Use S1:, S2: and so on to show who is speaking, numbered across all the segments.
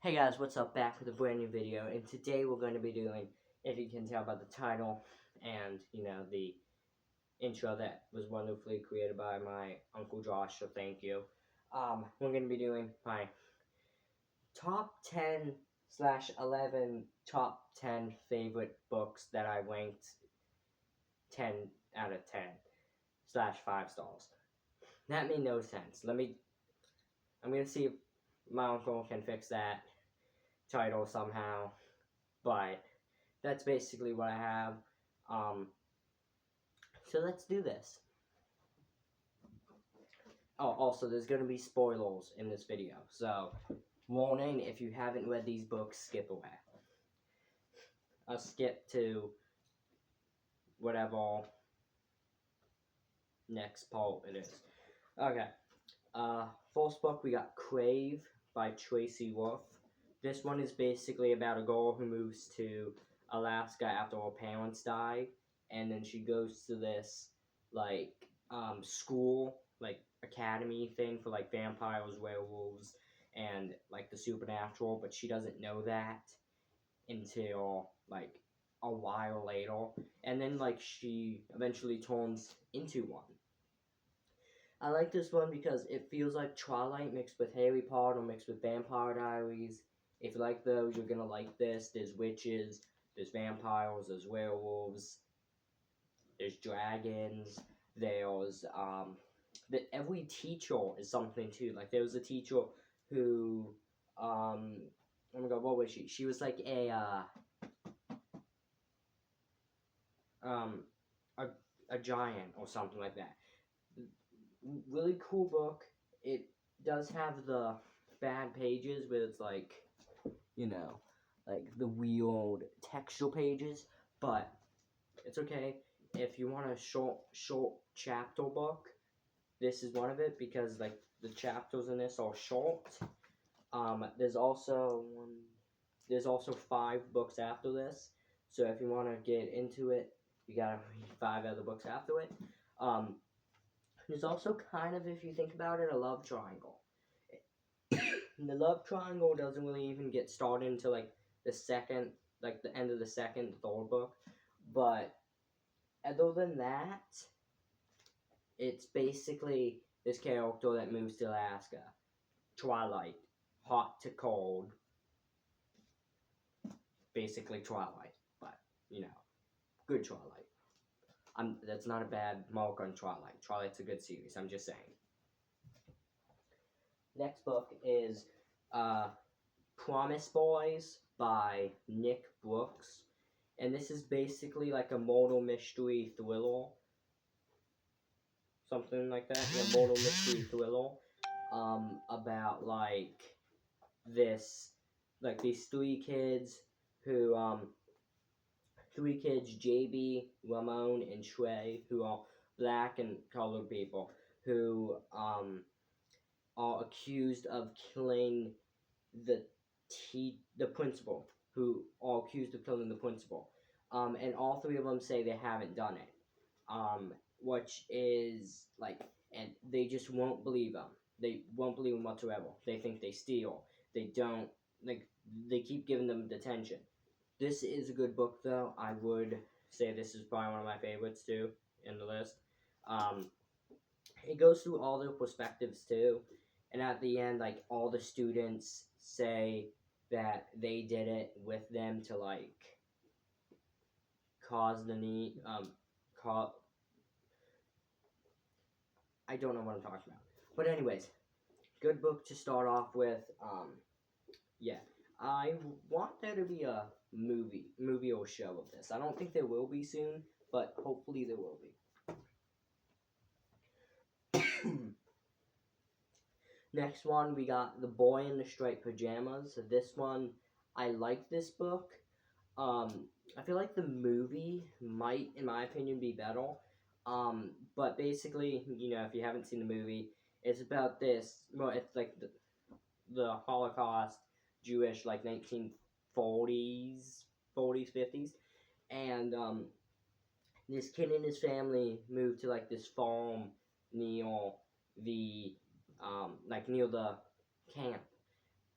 S1: Hey guys, what's up? Back with a brand new video, and today we're going to be doing, if you can tell by the title and, the intro that was wonderfully created by my Uncle Josh, so thank you. We're going to be doing my top 10 slash 11 top 10 favorite books that I ranked 10 out of 10 slash 5 stars. That made no sense. I'm going to see if my uncle can fix that title somehow, but that's basically what I have. So let's do this. Oh, also, there's going to be spoilers in this video. So, warning, if you haven't read these books, skip away. I'll skip to whatever next part it is. Okay. First book, we got Crave by Tracy Wolf. This one is basically about a girl who moves to Alaska after her parents die, and then she goes to this school, academy thing for vampires, werewolves, and the supernatural, but she doesn't know that until a while later, and then she eventually turns into one. I like this one because it feels like Twilight mixed with Harry Potter mixed with Vampire Diaries. If you like those, you're gonna like this. There's witches, there's vampires, there's werewolves, there's dragons, there's every teacher is something too. Like there was a teacher who oh my god, what was she? She was like um a giant or something like that. Really cool book. It does have the bad pages where it's like the weird textual pages, but it's okay. If you want a short chapter book, this is one of it because the chapters in this are short. There's also 5 books after this, so if you want to get into it, you gotta read 5 other books after it. There's also kind of, if you think about it, a love triangle. The love triangle doesn't really even get started until the end of the second, third book. But other than that, it's basically this character that moves to Alaska. Twilight, hot to cold. Basically Twilight, but good Twilight. That's not a bad mark on Twilight. Twilight's a good series. I'm just saying. Next book is Promise Boys by Nick Brooks, and this is basically like a murder mystery thriller, something like that. A murder mystery thriller, about these 3 kids who JB, Ramon, and Trey, who are black and colored people, who are accused of killing the principal, who are accused of killing the principal. And all 3 of them say they haven't done it. Which is and they just won't believe them. They won't believe them whatsoever. They think they steal. They don't, they keep giving them detention. This is a good book, though. I would say this is probably one of my favorites, too, in the list. It goes through all their perspectives, too. And at the end, all the students say that they did it with them to, cause the need, I don't know what I'm talking about. But anyways, good book to start off with. Yeah. I want there to be a movie or show of this. I don't think there will be soon, but hopefully there will be. Next one, we got The Boy in the Striped Pajamas. This one, I like this book. I feel like the movie might, in my opinion, be better. But basically, if you haven't seen the movie, it's about this. Well, it's the Holocaust, Jewish, 1940s, 50s, and this kid and his family moved to this farm near the near the camp,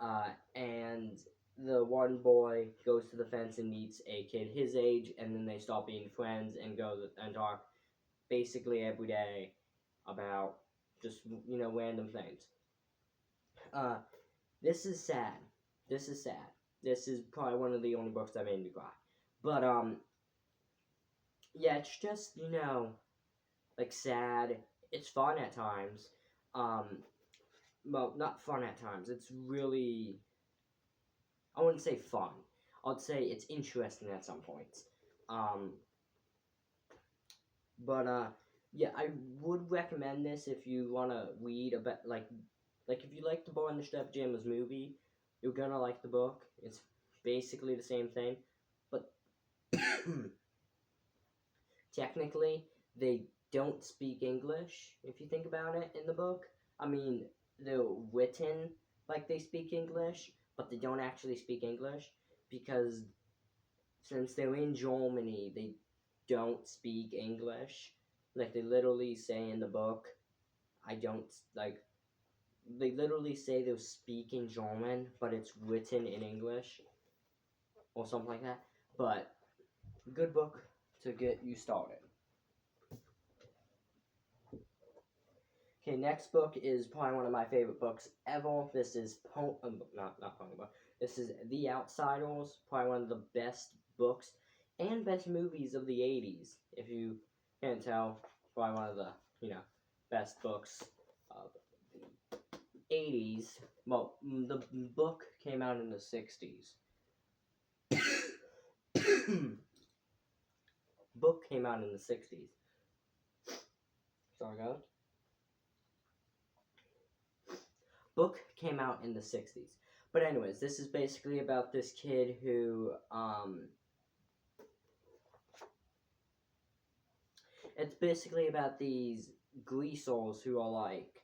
S1: And the one boy goes to the fence and meets a kid his age, and then they stop being friends and go and talk basically every day about just random things. Uh, this is sad. This is sad. This is probably one of the only books that made me cry. But yeah, it's just like sad. It's fun at times. Um, well, not fun at times. It's really, I wouldn't say fun. I'd say it's interesting at some points. Um, but yeah, I would recommend this if you want to read about like if you like the Boy and the Step Jammers movie, you're gonna like the book. It's basically the same thing, but technically they don't speak English if you think about it in the book. I mean, they're written like they speak English, but they don't actually speak English because since they're in Germany, they don't speak English. Like they literally say in the book, I don't like. They literally say they're speaking German, but it's written in English or something like that. But good book to get you started. Okay, next book is probably one of my favorite books ever. This is not Pony Book. This is The Outsiders, probably one of the best books and best movies of the '80s. If you can't tell, probably one of the best books of the '80s. Well, the book came out in the '60s. Book came out in the '60s. Sorry, guys. Book came out in the '60s. But anyways, this is basically about this kid who it's basically about these Gleasons who are like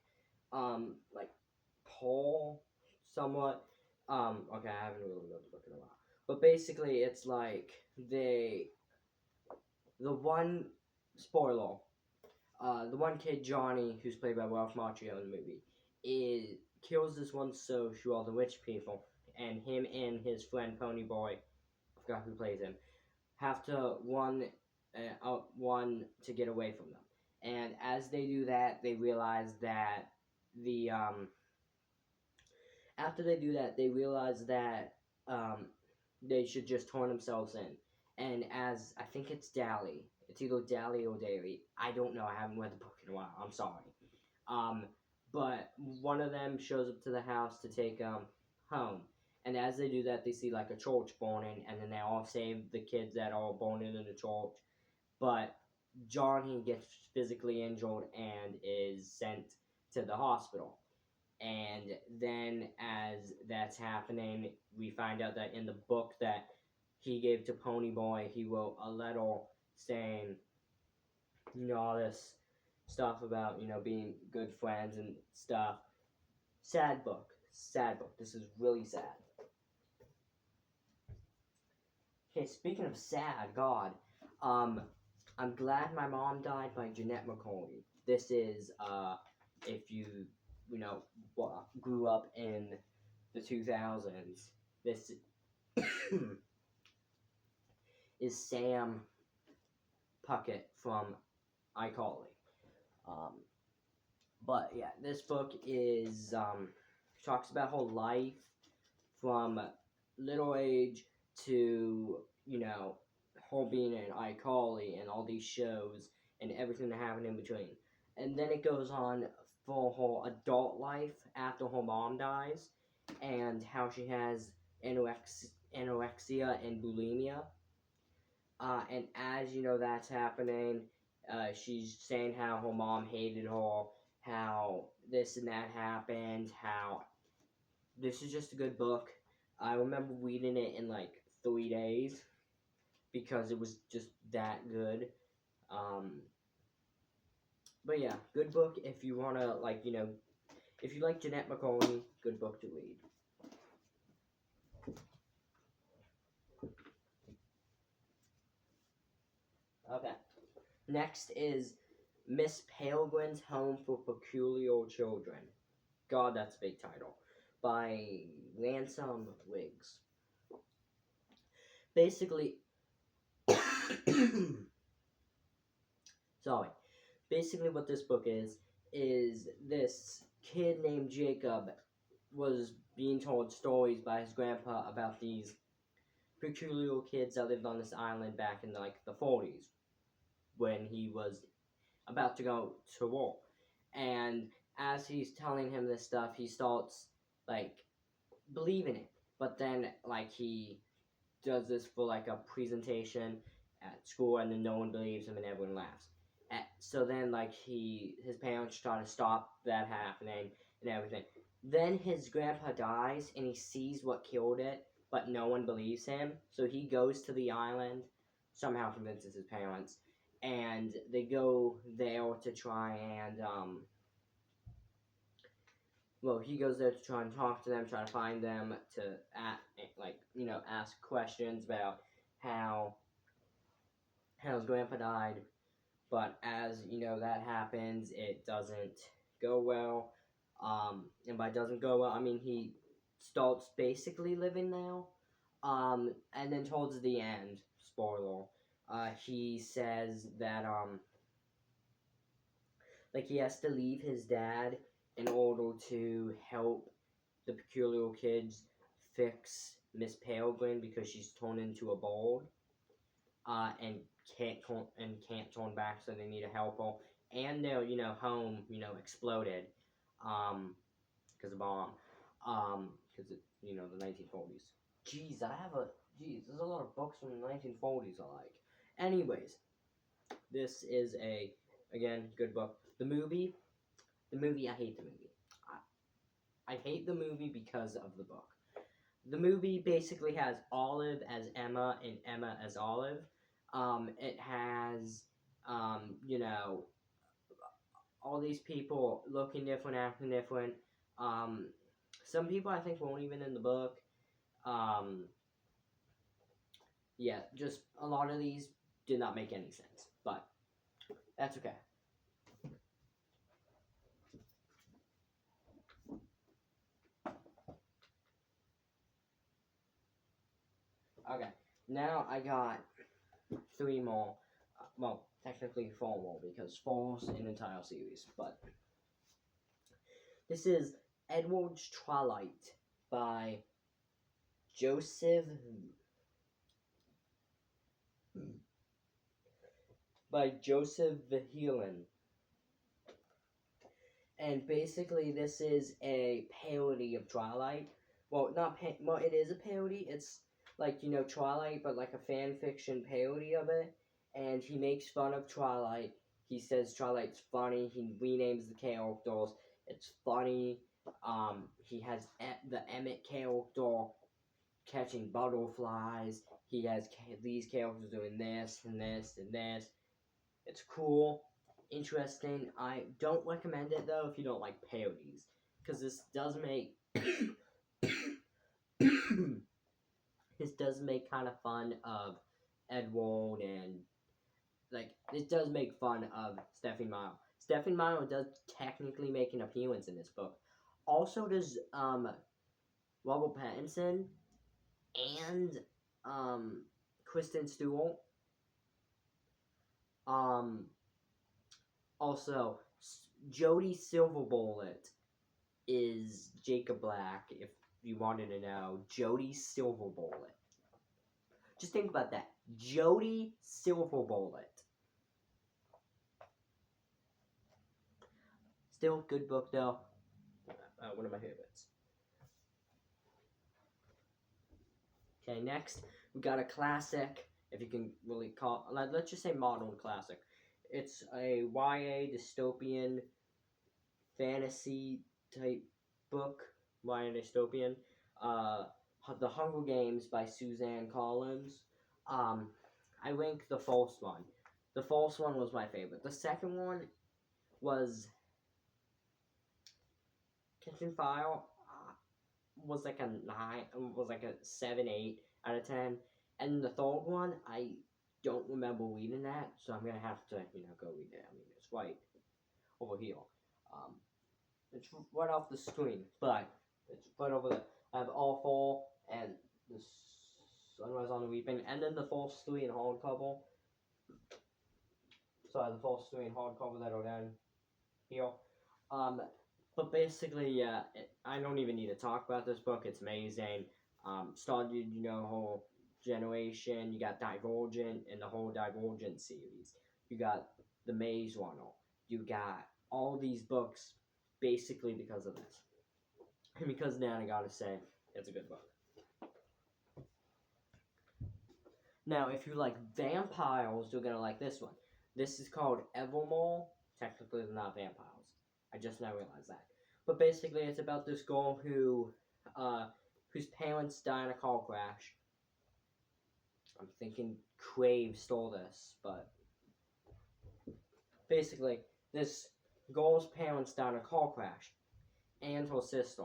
S1: Paul somewhat. Okay, I haven't really read the book in a while. But basically it's like the one spoiler, the one kid Johnny, who's played by Ralph Macchio in the movie, kills this one Soch who are the rich people, and him and his friend Ponyboy, I forgot who plays him, have to one to get away from them. And as they do that, they realize that the after they do that, they realize that they should just turn themselves in. And as I think it's Dally, it's either Dally or Daly. I don't know. I haven't read the book in a while. I'm sorry. But one of them shows up to the house to take home. And as they do that, they see like a church burning, and then they all save the kids that are burning in the church. But Johnny gets physically injured and is sent to the hospital. And then as that's happening, we find out that in the book that he gave to Ponyboy, he wrote a letter saying, all this stuff about, being good friends and stuff. Sad book. Sad book. This is really sad. Okay, speaking of sad, God, I'm Glad My Mom Died by Jeanette McCurdy. This is, if you, grew up in the 2000s, this is Sam Puckett from iCarly. But yeah, this book is talks about her life from little age to her being in iCarly and all these shows and everything that happened in between. And then it goes on for her adult life after her mom dies and how she has anorexia and bulimia. And as that's happening, she's saying how her mom hated her, how this and that happened, how this is just a good book. I remember reading it in like 3 days because it was just that good. But yeah, good book if you want to, if you like Jeanette McCurdy, good book to read. Okay. Next is Miss Peregrine's Home for Peculiar Children. God, that's a big title. by Ransom Wiggs. Basically, sorry. Basically, what this book is this kid named Jacob was being told stories by his grandpa about these peculiar kids that lived on this island back in like the 40s when he was about to go to war. And as he's telling him this stuff, he starts like believing it. But then like he does this for like a presentation at school, and then no one believes him and everyone laughs. So then like his parents try to stop that happening and everything. Then his grandpa dies and he sees what killed it, but no one believes him. So he goes to the island, somehow convinces his parents, and they go there to try and he goes there to try and talk to them, try to find them, to ask questions about how his grandpa died. But as that happens, it doesn't go well. And by doesn't go well, I mean he starts basically living now. And then towards the end, spoiler, he says that he has to leave his dad in order to help the peculiar kids fix Miss Peregrine because she's turned into a bulb, and can't turn back, so they need to help her. And their home exploded, because of bomb, because the 1940s. Jeez, there's a lot of books from the 1940s I like. Anyways, this is again good book. The movie, I hate the movie. I hate the movie because of the book. The movie basically has Olive as Emma and Emma as Olive. It has, all these people looking different, acting different. Some people I think weren't even in the book. Yeah, just a lot of these did not make any sense, but that's okay. Okay, now I got 3 more. Well, technically 4 more because 4's an entire series. But this is Edward's Twilight by Joseph Vihelen. And basically, this is a parody of Twilight. Well, it is a parody. It's like Twilight, but like a fan fiction parody of it. And he makes fun of Twilight. He says Twilight's funny. He renames the characters. It's funny. He has the Emmett character catching butterflies. He has these characters doing this and this and this. It's cool, interesting. I don't recommend it though if you don't like parodies, because this does make kind of fun of Edward, and it does make fun of Stephenie Meyer. Stephenie Meyer does technically make an appearance in this book. Also does Robert Pattinson and Kristen Stewart. Also, Jodie Silverbullet is Jacob Black, if you wanted to know. Jodie Silverbullet. Just think about that. Jodie Silverbullet. Still, good book though. One of my favorites. Okay, next we got a classic, if you can really call, let's just say modern classic. It's a YA dystopian fantasy type book, YA dystopian. The Hunger Games by Suzanne Collins. I ranked the first one. The first one was my favorite. The second one was Kitchen Fire. Was like a 9. Was like a 7, 8 out of 10. And the third one, I don't remember reading that, so I'm gonna have to go read it. I mean, it's right over here. It's right off the screen, but It's right over there. I have all four, and the Sunrise on the Reaping, and then the first three in hardcover. So I have the first three in hardcover that are down here. Um, but basically, yeah, I don't even need to talk about this book. It's amazing. Started, whole generation. You got Divergent in the whole Divergent series. You got the Maze Runner. You got all these books basically because of this. And because now I gotta say, it's a good book. Now, if you like vampires, you're gonna like this one. This is called Evermore. Technically, they're not vampires. I just now realized that. But basically, it's about this girl whose parents die in a car crash. I'm thinking Crave stole this, but basically, this girl's parents die in a car crash, and her sister.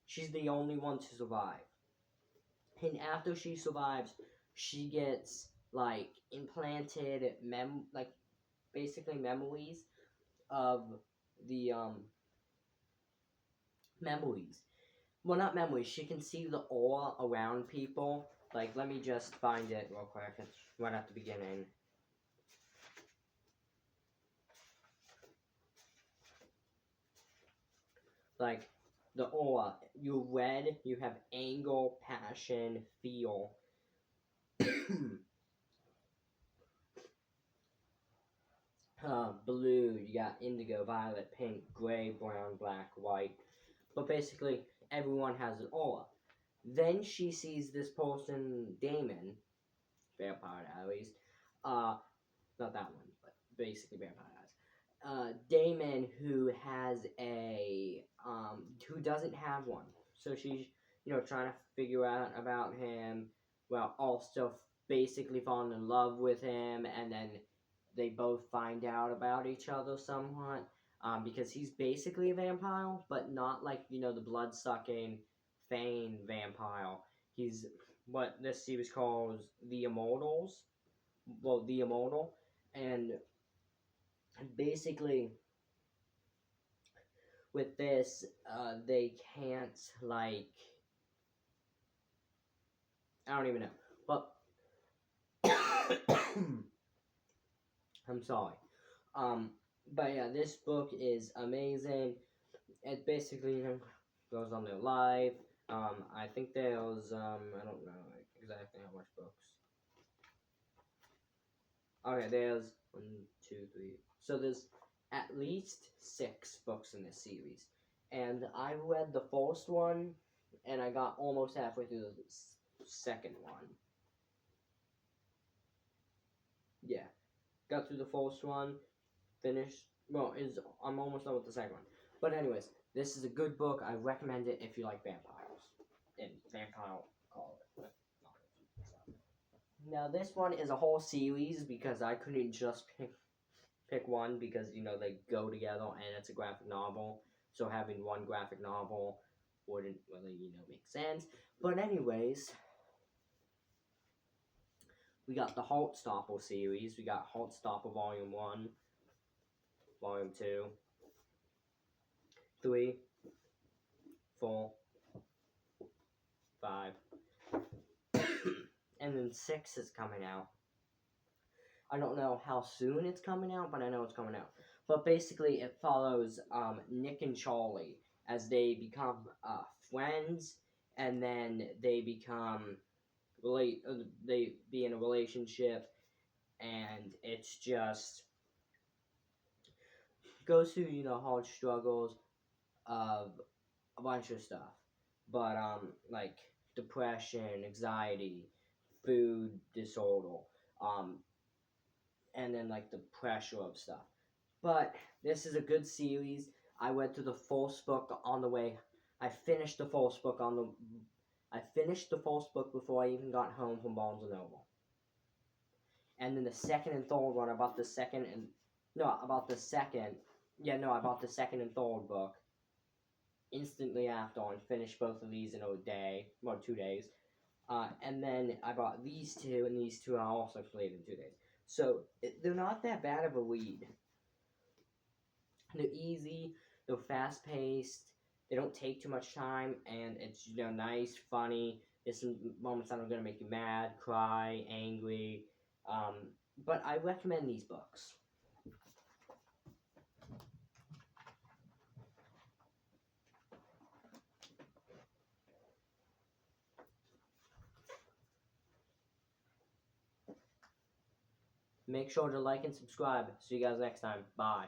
S1: She's the only one to survive. And after she survives, she gets like implanted basically memories of the memories. Well, not memories. She can see the aura around people. Like, let me just find it real quick. It's right at the beginning. Like, the aura. You red, you have anger, passion, fear. Blue, you got indigo, violet, pink, gray, brown, black, white. But basically, everyone has an aura. Then she sees this person, Damon, Vampire Diaries. Not that one, but basically Vampire Diaries. Damon, who has who doesn't have one. So she's, trying to figure out about him, while also basically falling in love with him, and then they both find out about each other somewhat. Because he's basically a vampire, but not like, the blood-sucking Fane vampire. He's what this series calls the Immortals. Well, the Immortal. And basically, with this, they can't, like, I don't even know. But, I'm sorry. But yeah, this book is amazing. It basically goes on their life. I think there's, I don't know exactly how much books. Okay, there's 1, 2, 3. So there's at least 6 books in this series. And I read the first one, and I got almost halfway through the second one. Yeah. Got through the first one, finished. Well, I'm almost done with the second one. But anyways, this is a good book. I recommend it if you like vampires. And vampire call it. Now this one is a whole series because I couldn't just pick one because they go together and it's a graphic novel. So having one graphic novel wouldn't really make sense. But anyways, we got the Heartstopper series. We got Heartstopper Volume 1, Volume 2, 3, 4, 5, and then 6 is coming out. I don't know how soon it's coming out, but I know it's coming out. But basically, it follows Nick and Charlie as they become friends, and then they become they be in a relationship, and it's just goes through hard struggles of a bunch of stuff, but like depression, anxiety, food disorder, and then like the pressure of stuff. But this is a good series. I went through the first book on the way. I finished the first book before I even got home from Barnes and Noble. And then the second and third one, I bought the second and I bought the second and third book instantly after and finished both of these in a day, 2 days. And then I bought these two, and these two I also completed in 2 days. So they're not that bad of a read. They're easy, they're fast-paced, They don't take too much time, and it's nice, funny. There's some moments that are gonna make you mad, cry, angry. But I recommend these books. Make sure to like and subscribe. See you guys next time. Bye.